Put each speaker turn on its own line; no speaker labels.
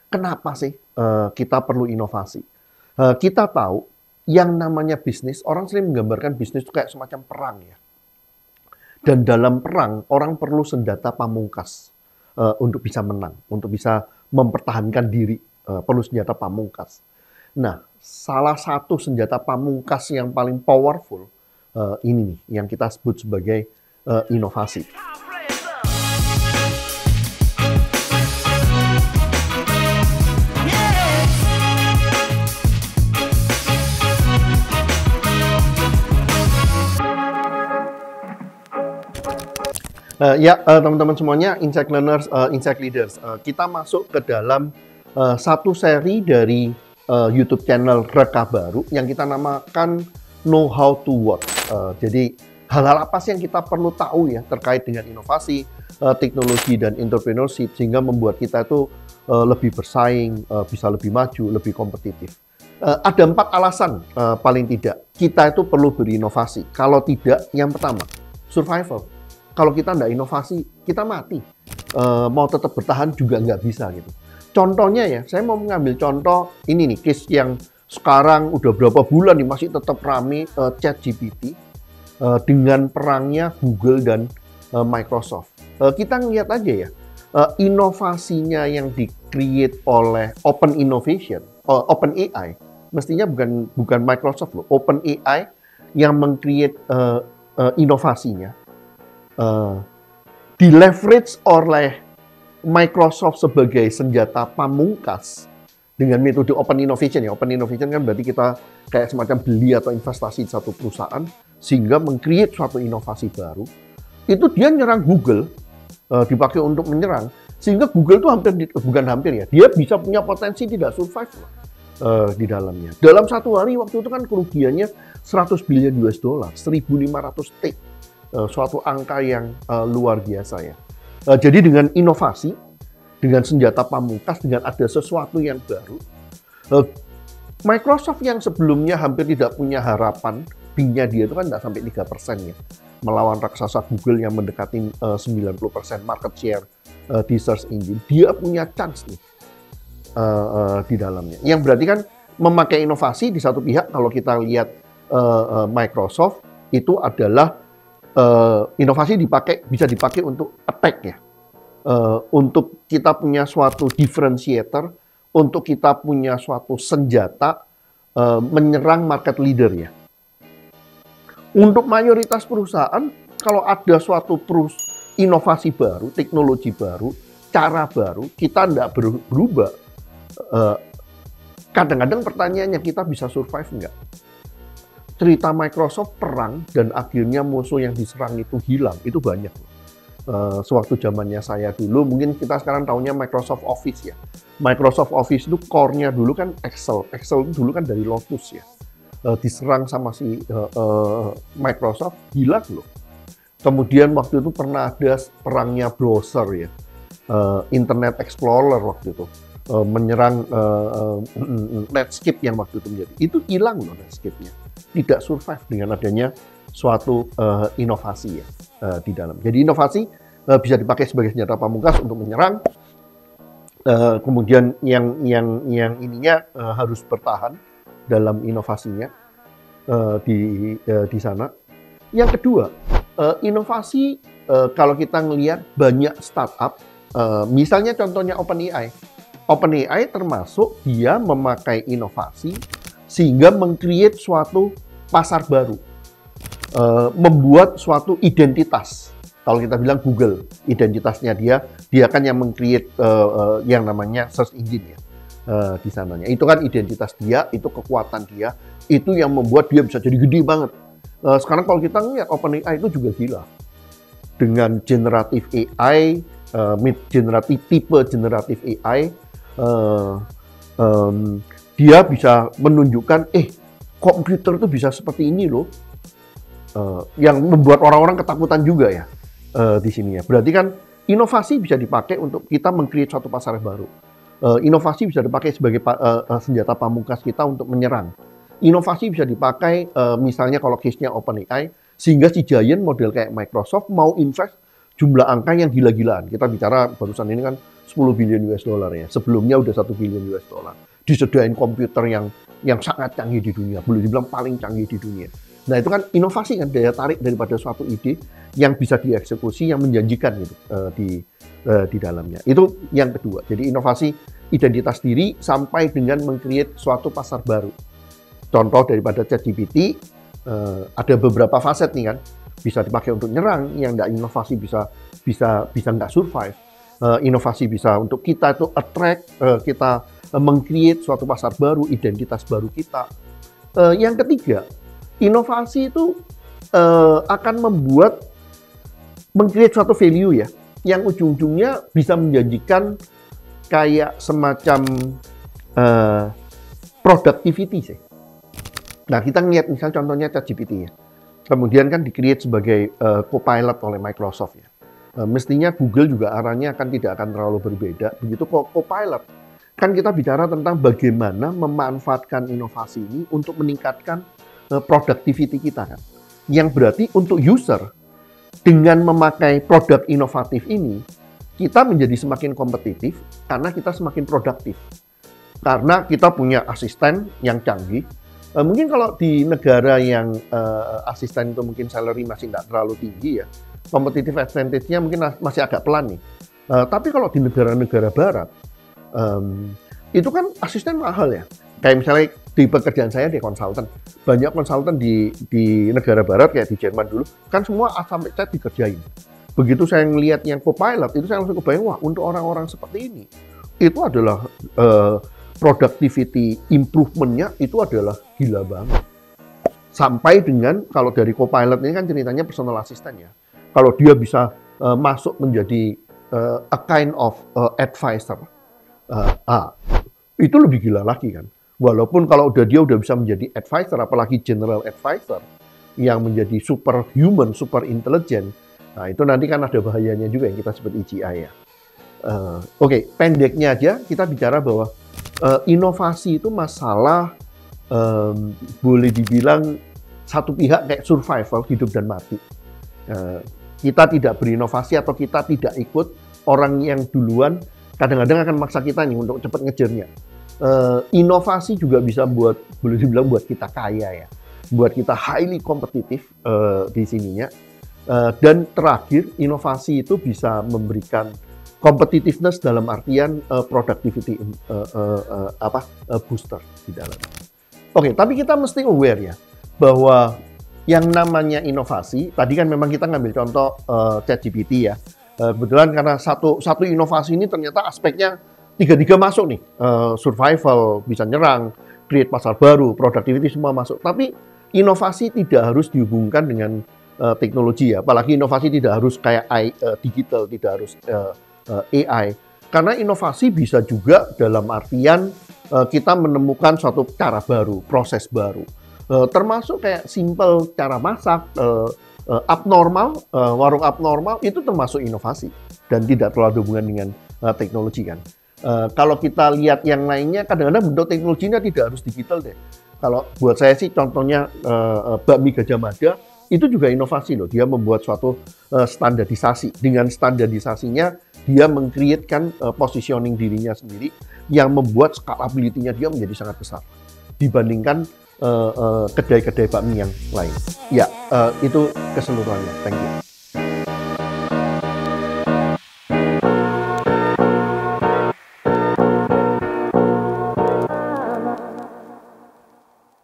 Kenapa sih kita perlu inovasi? Kita tahu yang namanya bisnis, orang sering menggambarkan bisnis itu kayak semacam perang ya. Dan dalam perang, orang perlu senjata pamungkas untuk bisa menang, untuk bisa mempertahankan diri, perlu senjata pamungkas. Nah, salah satu senjata pamungkas yang paling powerful ini nih, yang kita sebut sebagai inovasi. Teman-teman semuanya, Insight Learners, Insight Leaders, kita masuk ke dalam satu seri dari YouTube channel Reka Baru yang kita namakan Know How to What. Jadi hal-hal apa sih yang kita perlu tahu ya terkait dengan inovasi, teknologi dan entrepreneurship sehingga membuat kita itu lebih bersaing, bisa lebih maju, lebih kompetitif. Ada 4 alasan paling tidak kita itu perlu berinovasi. Kalau tidak, yang pertama, survival. Kalau kita nggak inovasi, kita mati. Mau tetap bertahan juga nggak bisa gitu. Contohnya ya, saya mau mengambil contoh ini nih, case yang sekarang udah berapa bulan nih masih tetap rame, ChatGPT dengan perangnya Google dan Microsoft. Kita ngeliat aja ya, inovasinya yang di-create oleh Open Innovation, OpenAI, mestinya bukan Microsoft loh, OpenAI yang meng-create inovasinya. Di-leverage oleh Microsoft sebagai senjata pamungkas dengan metode Open Innovation ya. Open Innovation kan berarti kita kayak semacam beli atau investasi di satu perusahaan sehingga meng-create suatu inovasi baru. Itu dia nyerang Google, dipakai untuk menyerang, sehingga Google itu bukan hampir ya, dia bisa punya potensi tidak survive di dalamnya. Dalam satu hari waktu itu kan kerugiannya 100 billion US dollar, 1.500 T. Suatu angka yang luar biasa ya. Jadi dengan inovasi, dengan senjata pamungkas, dengan ada sesuatu yang baru, Microsoft yang sebelumnya hampir tidak punya harapan, Bing-nya dia itu kan nggak sampai 3% ya, melawan raksasa Google yang mendekati 90% market share di search engine, dia punya chance nih di dalamnya. Yang berarti kan memakai inovasi di satu pihak, kalau kita lihat Microsoft itu adalah inovasi bisa dipakai untuk attack ya, untuk kita punya suatu differentiator, untuk kita punya suatu senjata menyerang market leader ya. Untuk mayoritas perusahaan, kalau ada suatu inovasi baru, teknologi baru, cara baru, kita tidak berubah. Kadang-kadang pertanyaannya, kita bisa survive nggak? Cerita Microsoft perang dan akhirnya musuh yang diserang itu hilang, itu banyak. Sewaktu zamannya saya dulu, mungkin kita sekarang tahunya Microsoft Office ya. Microsoft Office itu core-nya dulu kan Excel. Excel itu dulu kan dari Lotus ya. Diserang sama si Microsoft, hilang loh. Kemudian waktu itu pernah ada perangnya browser ya. Internet Explorer waktu itu. Menyerang Netscape yang waktu itu menjadi. Itu hilang loh Netscape-nya. Tidak survive dengan adanya suatu inovasi ya di dalam. Jadi inovasi bisa dipakai sebagai senjata pamungkas untuk menyerang. Kemudian yang ininya harus bertahan dalam inovasinya di sana. Yang kedua, inovasi kalau kita ngelihat banyak startup, misalnya contohnya OpenAI. OpenAI termasuk dia memakai inovasi sehingga meng-create suatu pasar baru, membuat suatu identitas. Kalau kita bilang Google, identitasnya dia kan yang meng-create yang namanya search engine ya di sananya. Itu kan identitas dia, itu kekuatan dia, itu yang membuat dia bisa jadi gede banget. Sekarang kalau kita ngeliat OpenAI itu juga gila. Dengan generative AI, tipe generative AI, dia bisa menunjukkan, komputer itu bisa seperti ini loh, yang membuat orang-orang ketakutan juga ya di sini ya. Berarti kan inovasi bisa dipakai untuk kita meng-create suatu pasar baru. Inovasi bisa dipakai sebagai senjata pamungkas kita untuk menyerang. Inovasi bisa dipakai misalnya kalau case-nya OpenAI, sehingga si giant model kayak Microsoft mau invest jumlah angka yang gila-gilaan. Kita bicara barusan ini kan 10 billion US dollar ya. Sebelumnya udah 1 billion US dollar. Disediain komputer yang sangat canggih di dunia, boleh dibilang paling canggih di dunia. Nah itu kan inovasi kan, daya tarik daripada suatu ide yang bisa dieksekusi, yang menjanjikan gitu di dalamnya. Itu yang kedua. Jadi inovasi identitas diri sampai dengan meng-create suatu pasar baru. Contoh daripada ChatGPT, ada beberapa faset nih kan, bisa dipakai untuk nyerang, yang nggak inovasi bisa nggak survive. Inovasi bisa untuk kita itu attract, kita meng-create suatu pasar baru, identitas baru kita. Yang ketiga, inovasi itu akan meng-create suatu value ya, yang ujung-ujungnya bisa menjanjikan kayak semacam productivity sih. Nah, kita ngeliat misalnya contohnya ChatGPT ya. Kemudian kan di-create sebagai Copilot oleh Microsoft ya. Mestinya Google juga arahnya tidak akan terlalu berbeda. Begitu Copilot. Kan kita bicara tentang bagaimana memanfaatkan inovasi ini untuk meningkatkan productivity kita kan. Yang berarti untuk user, dengan memakai produk inovatif ini, kita menjadi semakin kompetitif karena kita semakin produktif. Karena kita punya asisten yang canggih. Mungkin kalau di negara yang asisten itu mungkin salary masih tidak terlalu tinggi ya, competitive advantage-nya mungkin masih agak pelan nih. Tapi kalau di negara-negara barat, itu kan asisten mahal ya. Kayak misalnya di pekerjaan saya di konsultan, banyak konsultan di negara barat kayak di Jerman dulu, kan semua A sampai Z dikerjain. Begitu saya ngelihat yang Copilot, itu saya langsung kebayang, wah untuk orang-orang seperti ini, itu adalah productivity improvement-nya itu adalah gila banget. Sampai dengan, kalau dari Copilot ini kan ceritanya personal assistant ya. Kalau dia bisa masuk menjadi a kind of advisor, itu lebih gila lagi kan. Walaupun kalau dia udah bisa menjadi advisor, apalagi general advisor, yang menjadi superhuman, super intelligent, nah itu nanti kan ada bahayanya juga yang kita sebut AGI ya. Oke, pendeknya aja kita bicara bahwa inovasi itu masalah boleh dibilang satu pihak kayak survival, hidup dan mati. Kita tidak berinovasi atau kita tidak ikut, orang yang duluan kadang-kadang akan memaksa kita nih untuk cepat ngejarnya. Inovasi juga bisa boleh dibilang buat kita kaya ya, buat kita highly kompetitif di sininya. Dan terakhir, inovasi itu bisa memberikan competitiveness dalam artian productivity booster di dalam. Oke, tapi kita mesti aware ya bahwa yang namanya inovasi, tadi kan memang kita ngambil contoh ChatGPT ya. Kebetulan karena satu inovasi ini ternyata aspeknya tiga masuk nih, survival, bisa nyerang, create pasar baru, productivity semua masuk. Tapi inovasi tidak harus dihubungkan dengan teknologi ya, apalagi inovasi tidak harus kayak digital, tidak harus AI. Karena inovasi bisa juga dalam artian kita menemukan suatu cara baru, proses baru. Termasuk kayak simple cara masak, abnormal, warung abnormal, itu termasuk inovasi. Dan tidak terlalu hubungan dengan teknologi kan. Kalau kita lihat yang lainnya, kadang-kadang bentuk teknologinya tidak harus digital deh. Kalau buat saya sih contohnya bakmi Gajah Mada, itu juga inovasi loh. Dia membuat suatu standarisasi. Dengan standarisasinya, dia meng-create-kan positioning dirinya sendiri yang membuat scalability-nya dia menjadi sangat besar dibandingkan kedai-kedai bakmi yang lain. Ya, itu keseluruhannya. Thank you.